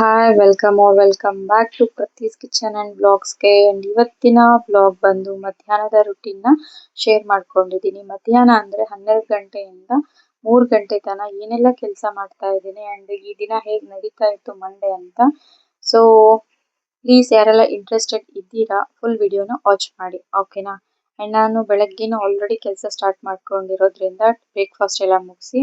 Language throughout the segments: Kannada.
Hi welcome back to Prathi's kitchen and ಬ್ಲಾಗ್ಸ್ಗೆ. ಅಂಡ್ ಇವತ್ತಿನ ಬ್ಲಾಗ್ ಬಂದು ಮಧ್ಯಾಹ್ನದ ರುಟೀನ್ ನ ಶೇರ್ ಮಾಡ್ಕೊಂಡಿದ್ದೀನಿ. ಮಧ್ಯಾಹ್ನ ಅಂದ್ರೆ 12 ಗಂಟೆಯಿಂದ 3 ಗಂಟೆ ತನಕ ಏನೆಲ್ಲ ಕೆಲಸ ಮಾಡ್ತಾ ಇದ್ದೀನಿ ಅಂಡ್ ಈ ದಿನ ಹೇಗೆ ನಡೀತಾ ಇತ್ತು ಮಂಡೇ ಅಂತ. ಸೊ ಪ್ಲೀಸ್ ಯಾರೆಲ್ಲ ಇಂಟ್ರೆಸ್ಟೆಡ್ ಇದ್ದೀರಾ ಫುಲ್ ವಿಡಿಯೋನ ವಾಚ್ ಮಾಡಿ, ಓಕೆನಾ. ಅಂಡ್ ನಾನು ಬೆಳಗ್ಗೆನೂ ಆಲ್ರೆಡಿ ಕೆಲಸ ಸ್ಟಾರ್ಟ್ ಮಾಡ್ಕೊಂಡಿರೋದ್ರಿಂದ ಬ್ರೇಕ್ಫಾಸ್ಟ್ ಎಲ್ಲ ಮುಗಿಸಿ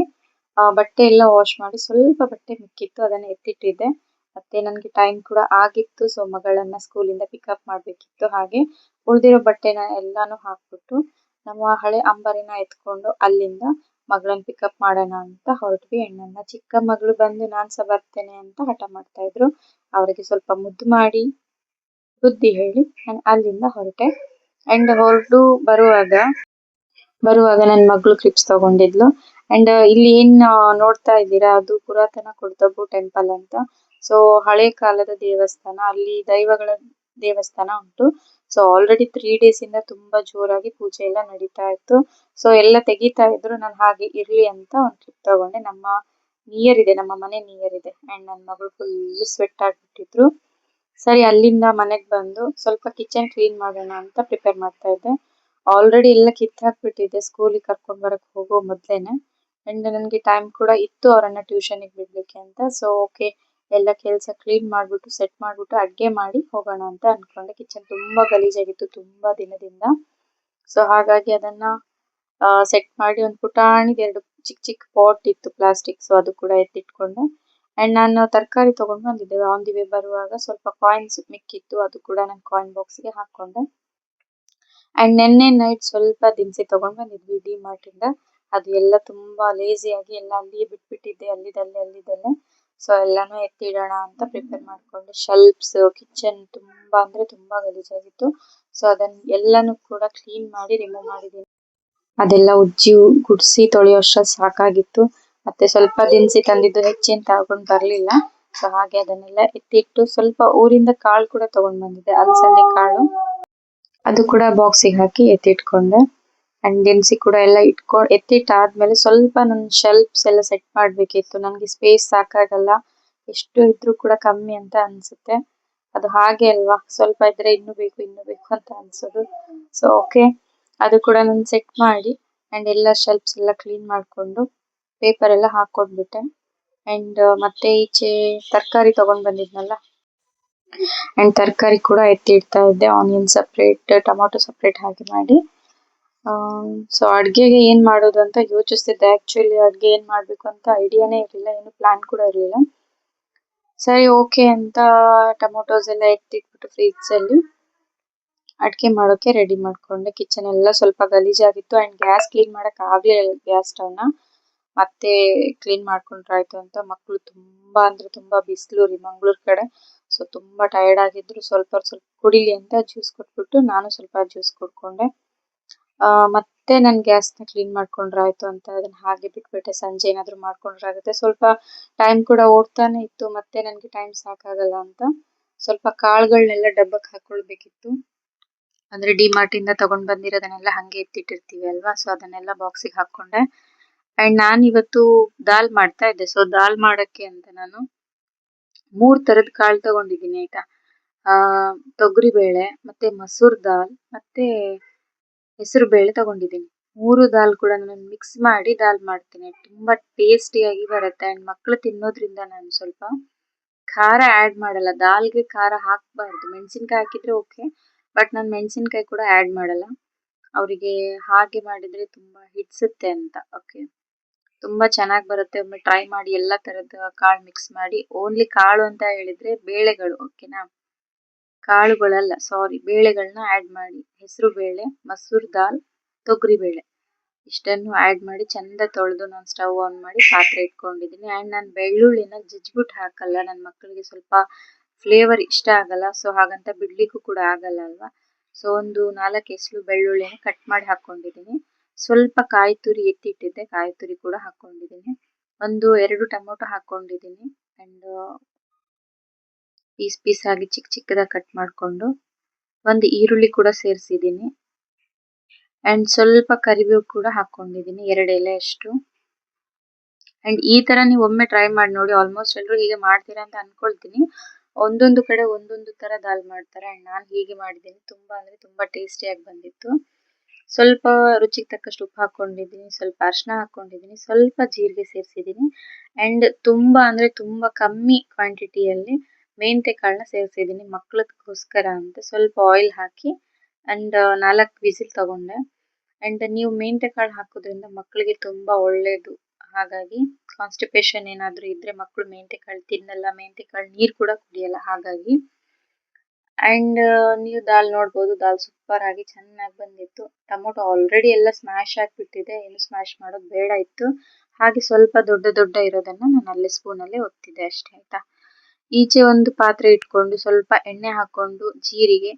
ಬಟ್ಟೆ ಎಲ್ಲ ವಾಶ್ ಮಾಡಿ ಸ್ವಲ್ಪ ಬಟ್ಟೆ ಮಿಕ್ಕಿತ್ತು, ಅದನ್ನ ಎತ್ತಿಟ್ಟಿದ್ದೆ. ಮತ್ತೆ ನನಗೆ ಟೈಮ್ ಕೂಡ ಆಗಿತ್ತು, ಸೊ ಮಗಳನ್ನ ಸ್ಕೂಲಿಂದ ಪಿಕಪ್ ಮಾಡಬೇಕಿತ್ತು. ಹಾಗೆ ಉಳಿದಿರೋ ಬಟ್ಟೆನ ಎಲ್ಲಾನು ಹಾಕ್ಬಿಟ್ಟು ನಮ್ಮ ಹಳೆ ಅಂಬಾರಿನ ಎತ್ಕೊಂಡು ಅಲ್ಲಿಂದ ಮಗಳನ್ನ ಪಿಕಪ್ ಮಾಡೋಣ ಅಂತ ಹೊರಟ್ವಿ. ಅಂಡ್ ನನ್ನ ಚಿಕ್ಕ ಮಗಳು ಬಂದು ನಾನ್ ಸಹ ಬರ್ತೇನೆ ಅಂತ ಹಠ ಮಾಡ್ತಾ ಇದ್ರು. ಅವರಿಗೆ ಸ್ವಲ್ಪ ಮುದ್ದು ಮಾಡಿ ಬುದ್ಧಿ ಹೇಳಿ ನಾನು ಅಲ್ಲಿಂದ ಹೊರಟೆ. ಅಂಡ್ ಹೊರಟು ಬರುವಾಗ ನನ್ನ ಮಗಳು ಕ್ಲಿಪ್ಸ್ ತಗೊಂಡಿದ್ಲು. ಅಂಡ್ ಇಲ್ಲಿ ಏನ್ ನೋಡ್ತಾ ಇದ್ದೀರಾ ಅದು ಪುರಾತನ ಕೊಡದಬ್ಬು ಟೆಂಪಲ್ ಅಂತ. ಸೊ ಹಳೆ ಕಾಲದ ದೇವಸ್ಥಾನ, ಅಲ್ಲಿ ದೈವಗಳ ದೇವಸ್ಥಾನ ಉಂಟು. ಸೊ ಆಲ್ರೆಡಿ 3 days ಇಂದ ತುಂಬಾ ಜೋರಾಗಿ ಪೂಜೆ ಎಲ್ಲ ನಡೀತಾ ಇತ್ತು. ಸೊ ಎಲ್ಲ ತೆಗಿತಾ ಇದ್ರು, ನಾನು ಹಾಗೆ ಇರ್ಲಿ ಅಂತ ಒಂದು ಕ್ಲಿಪ್ ತಗೊಂಡೆ. ನಮ್ಮ ಮನೆ ನಿಯರ್ ಇದೆ ಅಂಡ್ ನನ್ನ ಮಗಳು ಫುಲ್ ಸ್ವೆಟ್ ಆಗ್ಬಿಟ್ಟಿದ್ರು. ಸರಿ, ಅಲ್ಲಿಂದ ಮನೆಗ್ ಬಂದು ಸ್ವಲ್ಪ ಕಿಚನ್ ಕ್ಲೀನ್ ಮಾಡೋಣ ಅಂತ ಪ್ರಿಪೇರ್ ಮಾಡ್ತಾ ಇದ್ದೆ. ಆಲ್ರೆಡಿ ಎಲ್ಲ ಕಿತ್ತಾಕ್ಬಿಟ್ಟಿದ್ದೆ ಸ್ಕೂಲಿಗೆ ಕರ್ಕೊಂಡ್ ಬರಕ್ ಹೋಗೋ ಮೊದ್ಲೇನೆ. ಅಂಡ್ ನನಗೆ ಟೈಮ್ ಕೂಡ ಇತ್ತು ಅವರನ್ನ ಟ್ಯೂಷನ್ಗೆ ಬಿಡ್ಲಿಕ್ಕೆ ಅಂತ. ಸೊ ಓಕೆ, ಎಲ್ಲ ಕೆಲಸ ಕ್ಲೀನ್ ಮಾಡ್ಬಿಟ್ಟು ಸೆಟ್ ಮಾಡ್ಬಿಟ್ಟು ಅಡ್ಗೆ ಮಾಡಿ ಹೋಗೋಣ ಅಂತ ಅನ್ಕೊಂಡೆ. ಕಿಚನ್ ತುಂಬಾ ಗಲೀಜಾಗಿತ್ತು ತುಂಬಾ ದಿನದಿಂದ. ಸೊ ಹಾಗಾಗಿ ಅದನ್ನ ಸೆಟ್ ಮಾಡಿ ಒಂದು ಪುಟಾಣಿದ 2 ಚಿಕ್ಕ ಚಿಕ್ಕ ಪಾಟ್ ಇತ್ತು ಪ್ಲಾಸ್ಟಿಕ್, ಸೊ ಅದು ಕೂಡ ಎತ್ತಿಟ್ಕೊಂಡೆ. ಅಂಡ್ ನಾನು ತರಕಾರಿ ತಗೊಂಡು ಬಂದಿದ್ದೆ. ಆನ್ ದಿ ವೇ ಬರುವಾಗ ಸ್ವಲ್ಪ ಕಾಯಿನ್ಸ್ ಮಿಕ್ಕಿತ್ತು, ಅದು ಕೂಡ ನಾನು ಕಾಯಿನ್ ಬಾಕ್ಸ್ಗೆ ಹಾಕೊಂಡೆ. ಅಂಡ್ ನೆನ್ನೆ ನೈಟ್ ಸ್ವಲ್ಪ ದಿನಸಿ ತಗೊಂಡ್ ಬಂದಿದ್ವಿ ಡಿ ಮಾರ್ಟ್ ಇಂದ. ಅದು ಎಲ್ಲ ತುಂಬಾ ಲೇಜಿಯಾಗಿ ಎಲ್ಲ ಅಲ್ಲಿಯೇ ಬಿಟ್ಬಿಟ್ಟಿದ್ದೆ, ಅಲ್ಲಿದಲ್ಲೇ. ಸೊ ಎಲ್ಲಾನು ಎತ್ತಿಡೋಣ ಅಂತ ಪ್ರಿಪೇರ್ ಮಾಡ್ಕೊಂಡೆ. ಶೆಲ್ಫ್ಸ್, ಕಿಚನ್ ತುಂಬಾ ಅಂದ್ರೆ ತುಂಬಾ ಗಲೀಜಾಗಿತ್ತು. ಸೊ ಅದನ್ನ ಎಲ್ಲಾನು ಕೂಡ ಕ್ಲೀನ್ ಮಾಡಿ ರಿಮೂವ್ ಮಾಡಿದ್ದೀನಿ. ಅದೆಲ್ಲ ಉಜ್ಜಿ ಗುಡ್ಸಿ ತೊಳೆಯೋಷ್ಟ್ರಲ್ಲಿ ಸಾಕಾಗಿತ್ತು. ಮತ್ತೆ ಸ್ವಲ್ಪ ದಿನಸಿ ತಂದಿದ್ದು ಹೆಚ್ಚೇನ್ ತಗೊಂಡ್ ಬರ್ಲಿಲ್ಲ. ಸೊ ಹಾಗೆ ಅದನ್ನೆಲ್ಲ ಎತ್ತಿಟ್ಟು ಸ್ವಲ್ಪ ಊರಿಂದ ಕಾಳು ಕೂಡ ತಗೊಂಡ್ ಬಂದಿದ್ದೆ, ಅಲಸಂದೆ ಕಾಳು, ಅದು ಕೂಡ ಬಾಕ್ಸಿಗೆ ಹಾಕಿ ಎತ್ತಿಟ್ಕೊಂಡೆ. ಅಂಡ್ ದಿನಸಿ ಕೂಡ ಎಲ್ಲ ಎತ್ತಿಟ್ಟಾದ್ಮೇಲೆ ಸ್ವಲ್ಪ ನನ್ನ ಶೆಲ್ಫ್ಸ್ ಎಲ್ಲ ಸೆಟ್ ಮಾಡ್ಬೇಕಿತ್ತು. ನನಗೆ ಸ್ಪೇಸ್ ಸಾಕಾಗಲ್ಲ, ಎಷ್ಟು ಇದ್ರೂ ಕೂಡ ಕಮ್ಮಿ ಅಂತ ಅನ್ಸುತ್ತೆ. ಅದು ಹಾಗೆ ಅಲ್ವಾ, ಸ್ವಲ್ಪ ಇದ್ರೆ ಇನ್ನೂ ಬೇಕು ಅಂತ ಅನ್ಸೋದು. ಸೊ ಓಕೆ, ಅದು ಕೂಡ ನಾನು ಸೆಟ್ ಮಾಡಿ ಅಂಡ್ ಎಲ್ಲ ಶೆಲ್ಫ್ಸ್ ಎಲ್ಲ ಕ್ಲೀನ್ ಮಾಡ್ಕೊಂಡು ಪೇಪರ್ ಎಲ್ಲ ಹಾಕೊಟ್ಬಿಟ್ಟೆ. ಅಂಡ್ ಮತ್ತೆ ಈಚೆ ತರಕಾರಿ ತಗೊಂಡ್ ಬಂದಿದ್ನಲ್ಲ, ಅಂಡ್ ತರಕಾರಿ ಕೂಡ ಎತ್ತಿಡ್ತಾ ಇದ್ದೆ. ಆನಿಯನ್ ಸಪ್ರೇಟ್, ಟೊಮಾಟೊ ಸಪ್ರೇಟ್ ಹಾಗೆ ಮಾಡಿ. ಸೊ ಅಡ್ಗೆಗೆ ಏನ್ ಮಾಡೋದು ಅಂತ ಯೋಚಿಸ್ತಿದ್ದೆ. ಆಕ್ಚುಲಿ ಅಡ್ಗೆ ಏನ್ ಮಾಡ್ಬೇಕು ಅಂತ ಐಡಿಯಾನೇ ಇರಲಿಲ್ಲ, ಏನು ಪ್ಲಾನ್ ಕೂಡ ಇರಲಿಲ್ಲ. ಸರಿ ಓಕೆ ಅಂತ ಟೊಮೊಟೊಸ್ ಎಲ್ಲ ಎತ್ತಿಟ್ಬಿಟ್ಟು ಫ್ರಿಡ್ಜ್ ಅಲ್ಲಿ ಅಡ್ಗೆ ಮಾಡೋಕೆ ರೆಡಿ ಮಾಡ್ಕೊಂಡೆ. ಕಿಚನ್ ಎಲ್ಲ ಸ್ವಲ್ಪ ಗಲೀಜಾಗಿತ್ತು ಅಂಡ್ ಗ್ಯಾಸ್ ಕ್ಲೀನ್ ಮಾಡಕ್ ಆಗ್ಲಿಲ್ಲ, ಗ್ಯಾಸ್ ಸ್ಟವ್ನ ಮತ್ತೆ ಕ್ಲೀನ್ ಮಾಡ್ಕೊಂಡ್ರಾಯ್ತು ಅಂತ. ಮಕ್ಕಳು ತುಂಬಾ ಅಂದ್ರೆ ತುಂಬಾ ಬಿಸಿಲು ರೀ ಮಂಗ್ಳೂರ್ ಕಡೆ. ಸೊ ತುಂಬಾ ಟಯರ್ಡ್ ಆಗಿದ್ರು, ಸ್ವಲ್ಪ ಕುಡಿಲಿ ಅಂತ ಜ್ಯೂಸ್ ಕೊಟ್ಬಿಟ್ಟು ನಾನು ಸ್ವಲ್ಪ ಜ್ಯೂಸ್ ಕುಡ್ಕೊಂಡೆ. ಮತ್ತೆ ನಾನು ಗ್ಯಾಸ್ನ ಕ್ಲೀನ್ ಮಾಡ್ಕೊಂಡ್ರಾಯ್ತು ಅಂತ ಅದನ್ನ ಹಾಗೆ ಬಿಟ್ಬಿಟ್ಟೆ. ಸಂಜೆ ಏನಾದ್ರು ಮಾಡ್ಕೊಂಡ್ರಾಗುತ್ತೆ. ಸ್ವಲ್ಪ ಟೈಮ್ ಕೂಡ ಓಡ್ತಾನೆ ಇತ್ತು, ಮತ್ತೆ ನನಗೆ ಟೈಮ್ ಸಾಕಾಗಲ್ಲ ಅಂತ ಸ್ವಲ್ಪ ಕಾಳುಗಳನ್ನೆಲ್ಲ ಡಬ್ಬಕ್ಕೆ ಹಾಕೊಳ್ಬೇಕಿತ್ತು. ಅಂದ್ರೆ ಡಿ ಮಾರ್ಟ್ ಇಂದ ತಗೊಂಡ್ ಬಂದಿರೋದನ್ನೆಲ್ಲ ಹಂಗೆ ಎತ್ತಿಟ್ಟಿರ್ತೀವಿ ಅಲ್ವಾ, ಸೊ ಅದನ್ನೆಲ್ಲ ಬಾಕ್ಸಿಗೆ ಹಾಕೊಂಡೆ. ಅಂಡ್ ನಾನು ಇವತ್ತು ದಾಲ್ ಮಾಡ್ತಾ ಇದ್ದೆ. ಸೊ ದಾಲ್ ಮಾಡಕ್ಕೆ ಅಂತ ನಾನು 3 ತರದ ಕಾಳು ತಗೊಂಡಿದ್ದೀನಿ ಆಯ್ತಾ. ತೊಗರಿ ಬೇಳೆ, ಮತ್ತೆ ಮಸೂರ್ ದಾಲ್, ಮತ್ತೆ ಹೆಸರು ಬೇಳೆ ತಗೊಂಡಿದ್ದೀನಿ. 3 ದಾಲ್ ಕೂಡ ನಾನು ಮಿಕ್ಸ್ ಮಾಡಿ ದಾಲ್ ಮಾಡ್ತೀನಿ. ತುಂಬಾ ಟೇಸ್ಟಿಯಾಗಿ ಬರುತ್ತೆ. ಅಂಡ್ ಮಕ್ಕಳು ತಿನ್ನೋದ್ರಿಂದ ನಾನು ಸ್ವಲ್ಪ ಖಾರ ಆಡ್ ಮಾಡಲ್ಲ. ದಾಲ್ಗೆ ಖಾರ ಹಾಕಬಾರ್ದು, ಮೆಣಸಿನ್ಕಾಯಿ ಹಾಕಿದ್ರೆ ಓಕೆ, ಬಟ್ ನಾನು ಮೆಣಸಿನ್ಕಾಯಿ ಕೂಡ ಆಡ್ ಮಾಡಲ್ಲ. ಅವರಿಗೆ ಹಾಗೆ ಮಾಡಿದ್ರೆ ತುಂಬಾ ಹಿಡ್ಸುತ್ತೆ ಅಂತ. ಓಕೆ, ತುಂಬಾ ಚೆನ್ನಾಗಿ ಬರುತ್ತೆ. ಒಮ್ಮೆ ಟ್ರೈ ಮಾಡಿ. ಎಲ್ಲಾ ತರದ ಕಾಳು ಮಿಕ್ಸ್ ಮಾಡಿ, ಓನ್ಲಿ ಕಾಳು ಅಂತ ಹೇಳಿದ್ರೆ ಬೇಳೆಗಳು, ಓಕೆನಾ, ಕಾಳುಗಳಲ್ಲ ಸಾರಿ, ಬೇಳೆಗಳನ್ನ ಆಡ್ ಮಾಡಿ. ಹೆಸರು ಬೇಳೆ, ಮಸೂರ್ ದಾಲ್, ತೊಗರಿ ಬೇಳೆ ಇಷ್ಟನ್ನು ಆಡ್ ಮಾಡಿ ಚಂದ ತೊಳೆದು ನಾನು ಸ್ಟವ್ ಆನ್ ಮಾಡಿ ಪಾತ್ರೆ ಇಟ್ಕೊಂಡಿದ್ದೀನಿ. ಅಂಡ್ ನಾನು ಬೆಳ್ಳುಳ್ಳಿನ ಜಜ್ಬಿಟ್ಟು ಹಾಕಲ್ಲ, ನನ್ನ ಮಕ್ಕಳಿಗೆ ಸ್ವಲ್ಪ ಫ್ಲೇವರ್ ಇಷ್ಟ ಆಗಲ್ಲ. ಸೊ ಹಾಗಂತ ಬಿಡ್ಲಿಕ್ಕೂ ಕೂಡ ಆಗಲ್ಲ ಅಲ್ವಾ. ಸೊ ಒಂದು 4 ಎಸಳು ಬೆಳ್ಳುಳ್ಳಿನ ಕಟ್ ಮಾಡಿ ಹಾಕೊಂಡಿದ್ದೀನಿ. ಸ್ವಲ್ಪ ಕಾಯಿ ತುರಿ ಎತ್ತಿಟ್ಟಿದ್ದೆ, ಕಾಯಿ ತುರಿ ಕೂಡ ಹಾಕೊಂಡಿದ್ದೀನಿ. 2 ಟೊಮೊಟೊ ಹಾಕೊಂಡಿದ್ದೀನಿ. ಅಂಡ್ ಪೀಸ್ ಆಗಿ ಚಿಕ್ಕದಾಗಿ ಕಟ್ ಮಾಡ್ಕೊಂಡು ಒಂದು ಈರುಳ್ಳಿ ಕೂಡ ಸೇರಿಸಿದ್ದೀನಿ. ಅಂಡ್ ಸ್ವಲ್ಪ ಕರಿಬೇವು ಕೂಡ ಹಾಕೊಂಡಿದ್ದೀನಿ, 2 ಎಲೆ ಅಷ್ಟು. ಅಂಡ್ ಈ ತರ ನೀವು ಒಮ್ಮೆ ಟ್ರೈ ಮಾಡಿ ನೋಡಿ. ಆಲ್ಮೋಸ್ಟ್ ಎಲ್ಲರೂ ಹೀಗೆ ಮಾಡ್ತೀರಾ ಅಂತ ಅನ್ಕೊಳ್ತೀನಿ. ಒಂದೊಂದು ಕಡೆ ಒಂದೊಂದು ತರ ದಾಲ್ ಮಾಡ್ತಾರೆ ಅಂಡ್ ನಾನು ಹೀಗೆ ಮಾಡಿದ್ದೀನಿ. ತುಂಬಾ ಅಂದ್ರೆ ತುಂಬಾ ಟೇಸ್ಟಿಯಾಗಿ ಬಂದಿತ್ತು. ಸ್ವಲ್ಪ ರುಚಿಗೆ ತಕ್ಕಷ್ಟು ಉಪ್ಪು ಹಾಕೊಂಡಿದ್ದೀನಿ, ಸ್ವಲ್ಪ ಅರಿಶಿನ ಹಾಕೊಂಡಿದ್ದೀನಿ, ಸ್ವಲ್ಪ ಜೀರಿಗೆ ಸೇರಿಸಿದ್ದೀನಿ ಅಂಡ್ ತುಂಬಾ ಅಂದ್ರೆ ತುಂಬಾ ಕಮ್ಮಿ ಕ್ವಾಂಟಿಟಿಯಲ್ಲಿ ಮೆಂತೆ ಕಾಳನ್ನ ಸೇರಿಸಿದ್ದೀನಿ ಮಕ್ಕಳಿಗೋಸ್ಕರ ಅಂತ. ಸ್ವಲ್ಪ ಆಯಿಲ್ ಹಾಕಿ ಅಂಡ್ 4 ವಿಸಿಲ್ ತಗೊಂಡೆ. ಅಂಡ್ ನೀವು ಮೆಂತೆ ಕಾಳು ಹಾಕೋದ್ರಿಂದ ಮಕ್ಕಳಿಗೆ ತುಂಬಾ ಒಳ್ಳೇದು. ಹಾಗಾಗಿ ಕಾನ್ಸ್ಟಿಪೇಷನ್ ಏನಾದ್ರೂ ಇದ್ರೆ ಮಕ್ಕಳು ಮೆಂತೆ ಕಾಳು ತಿನ್ನಲ್ಲ, ಮೆಂತೆ ಕಾಳು ನೀರು ಕೂಡ ಕುಡಿಯಲ್ಲ. ಹಾಗಾಗಿ ಅಂಡ್ ನೀವು ದಾಲ್ ನೋಡ್ಬೋದು, ದಾಲ್ ಸೂಪರ್ ಆಗಿ ಚೆನ್ನಾಗಿ ಬಂದಿತ್ತು. ಟೊಮೊಟೊ ಆಲ್ರೆಡಿ ಎಲ್ಲ ಸ್ಮ್ಯಾಶ್ ಆಗಿಬಿಟ್ಟಿದೆ, ಏನು ಸ್ಮ್ಯಾಶ್ ಮಾಡೋದು ಬೇಡ ಇತ್ತು. ಹಾಗೆ ಸ್ವಲ್ಪ ದೊಡ್ಡ ದೊಡ್ಡ ಇರೋದನ್ನ ನಾನು ಅಲ್ಲೇ ಸ್ಪೂನಲ್ಲಿ ಒತ್ತಿದೆ ಅಷ್ಟೇ ಆಯ್ತಾ. ಈಚೆ ಒಂದು ಪಾತ್ರೆ ಇಟ್ಕೊಂಡು ಸ್ವಲ್ಪ ಎಣ್ಣೆ ಹಾಕೊಂಡು ಜೀರಿಗೆ,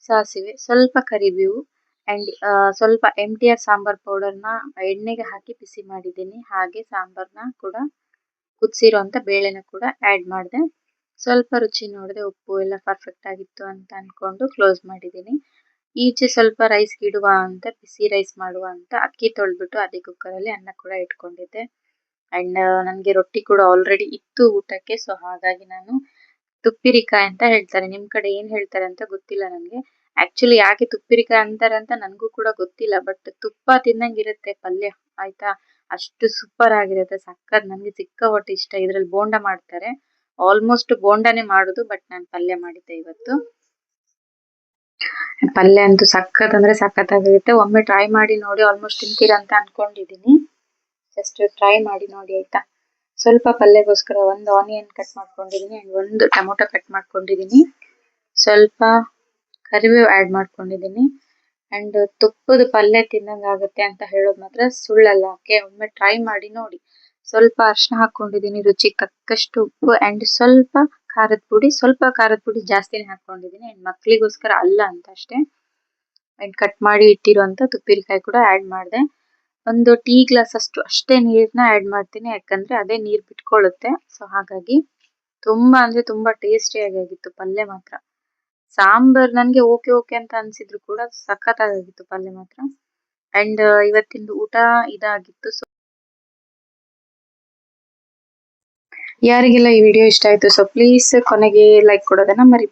ಸಾಸಿವೆ, ಸ್ವಲ್ಪ ಕರಿಬೇವು ಅಂಡ್ ಸ್ವಲ್ಪ MTR ಸಾಂಬಾರ್ ಪೌಡರ್ನ ಎಣ್ಣೆಗೆ ಹಾಕಿ ಬಿಸಿ ಮಾಡಿದ್ದೀನಿ. ಹಾಗೆ ಸಾಂಬಾರ್ನ ಕೂಡ ಕುದಿಸಿರೋಂಥ ಬೇಳೆನ ಕೂಡ ಆ್ಯಡ್ ಮಾಡಿದೆ. ಸ್ವಲ್ಪ ರುಚಿ ನೋಡಿದೆ, ಉಪ್ಪು ಎಲ್ಲ ಪರ್ಫೆಕ್ಟ್ ಆಗಿತ್ತು ಅಂತ ಅನ್ಕೊಂಡು ಕ್ಲೋಸ್ ಮಾಡಿದ್ದೀನಿ. ಈಚೆ ಸ್ವಲ್ಪ ರೈಸ್ ಇಡುವ ಅಂತ, ಬಿಸಿ ರೈಸ್ ಮಾಡುವ ಅಂತ ಅಕ್ಕಿ ತೊಳೆದ್ಬಿಟ್ಟು ಅದೇ ಕುಕ್ಕರಲ್ಲಿ ಅನ್ನ ಕೂಡ ಇಟ್ಕೊಂಡಿದ್ದೆ. ಅಂಡ್ ನನಗೆ ರೊಟ್ಟಿ ಕೂಡ ಆಲ್ರೆಡಿ ಇತ್ತು ಊಟಕ್ಕೆ. ಸೊ ಹಾಗಾಗಿ ನಾನು ತುಪ್ಪಿರಿಕಾಯಿ ಅಂತ ಹೇಳ್ತಾರೆ, ನಿಮ್ ಕಡೆ ಏನ್ ಹೇಳ್ತಾರೆ ಅಂತ ಗೊತ್ತಿಲ್ಲ ನನಗೆ. ಆಕ್ಚುಲಿ ಯಾಕೆ ತುಪ್ಪಿರಿಕಾಯಿ ಅಂತಾರೆ ಅಂತ ನನಗೂ ಕೂಡ ಗೊತ್ತಿಲ್ಲ. ಬಟ್ ತುಪ್ಪ ತಿನ್ನಂಗಿರುತ್ತೆ ಪಲ್ಯ ಆಯ್ತಾ, ಅಷ್ಟು ಸೂಪರ್ ಆಗಿರುತ್ತೆ, ಸಕ್ಕತ್. ನನಗೆ ಸಿಕ್ಕಾಪಟ್ಟೆ ಇಷ್ಟ. ಇದ್ರಲ್ಲಿ ಬೋಂಡ ಮಾಡ್ತಾರೆ, ಆಲ್ಮೋಸ್ಟ್ ಬೋಂಡಾನೇ ಮಾಡುದು, ಬಟ್ ನಾನು ಪಲ್ಯ ಮಾಡಿದ್ದೆ ಇವತ್ತು. ಪಲ್ಯ ಅಂತೂ ಸಖತ್ ಅಂದ್ರೆ ಸಖತ್ ಆಗಿರುತ್ತೆ. ಒಮ್ಮೆ ಟ್ರೈ ಮಾಡಿ ನೋಡಿ, ಆಲ್ಮೋಸ್ಟ್ ತಿಂತೀರಾ ಅಂತ ಅನ್ಕೊಂಡಿದೀನಿ. ಜಸ್ಟ್ ಟ್ರೈ ಮಾಡಿ ನೋಡಿ ಆಯ್ತಾ. ಸ್ವಲ್ಪ ಪಲ್ಯಗೋಸ್ಕರ ಒಂದು ಆನಿಯನ್ ಕಟ್ ಮಾಡ್ಕೊಂಡಿದೀನಿ ಅಂಡ್ ಒಂದು ಟೊಮೊಟೊ ಕಟ್ ಮಾಡ್ಕೊಂಡಿದೀನಿ. ಸ್ವಲ್ಪ ಕರಿಬೇವು ಆ್ಯಡ್ ಮಾಡ್ಕೊಂಡಿದೀನಿ ಅಂಡ್ ತುಪ್ಪದ ಪಲ್ಯ ತಿನ್ನಂಗ ಆಗುತ್ತೆ ಅಂತ ಹೇಳೋದು ಮಾತ್ರ ಸುಳ್ಳಲ್ಲ. ಒಮ್ಮೆ ಟ್ರೈ ಮಾಡಿ ನೋಡಿ. ಸ್ವಲ್ಪ ಅರಿಶಿನ ಹಾಕೊಂಡಿದೀನಿ, ರುಚಿಗೆ ತಕ್ಕಷ್ಟು ಉಪ್ಪು ಅಂಡ್ ಸ್ವಲ್ಪ ಖಾರದ ಪುಡಿ. ಸ್ವಲ್ಪ ಖಾರದ ಪುಡಿ ಜಾಸ್ತಿನೇ ಹಾಕೊಂಡಿದೀನಿ ಅಂಡ್ ಮಕ್ಕಳಿಗೋಸ್ಕರ ಅಲ್ಲ ಅಂತ ಅಷ್ಟೇ. ಅಂಡ್ ಕಟ್ ಮಾಡಿ ಇಟ್ಟಿರುವಂತ ತುಪ್ಪಿರಿಕಾಯಿ ಕೂಡ ಆ್ಯಡ್ ಮಾಡಿದೆ. ಒಂದು ಟೀ ಗ್ಲಾಸ್ ಅಷ್ಟು ಅಷ್ಟೇ ನೀರನ್ನ ಆ್ಯಡ್ ಮಾಡ್ತೀನಿ, ಯಾಕಂದ್ರೆ ಅದೇ ನೀರು ಬಿಟ್ಕೊಳ್ಳುತ್ತೆ. ಸೊ ಹಾಗಾಗಿ ತುಂಬಾ ಅಂದ್ರೆ ತುಂಬಾ ಟೇಸ್ಟಿಯಾಗಿ ಆಗಿತ್ತು ಪಲ್ಯ ಮಾತ್ರ. ಸಾಂಬಾರ್ ನನ್ಗೆ ಓಕೆ ಓಕೆ ಅಂತ ಅನ್ಸಿದ್ರು ಕೂಡ ಸಖತ್ತಾಗಿತ್ತು ಪಲ್ಯ ಮಾತ್ರ. ಅಂಡ್ ಇವತ್ತಿಂದು ಊಟ ಇದಾಗಿತ್ತು. ಸೊ ಯಾರಿಗೆಲ್ಲ ಈ ವಿಡಿಯೋ ಇಷ್ಟ ಆಯ್ತು, ಸೊ ಪ್ಲೀಸ್ ಕೊನೆಗೆ ಲೈಕ್ ಕೊಡೋದನ್ನ ಮರಿ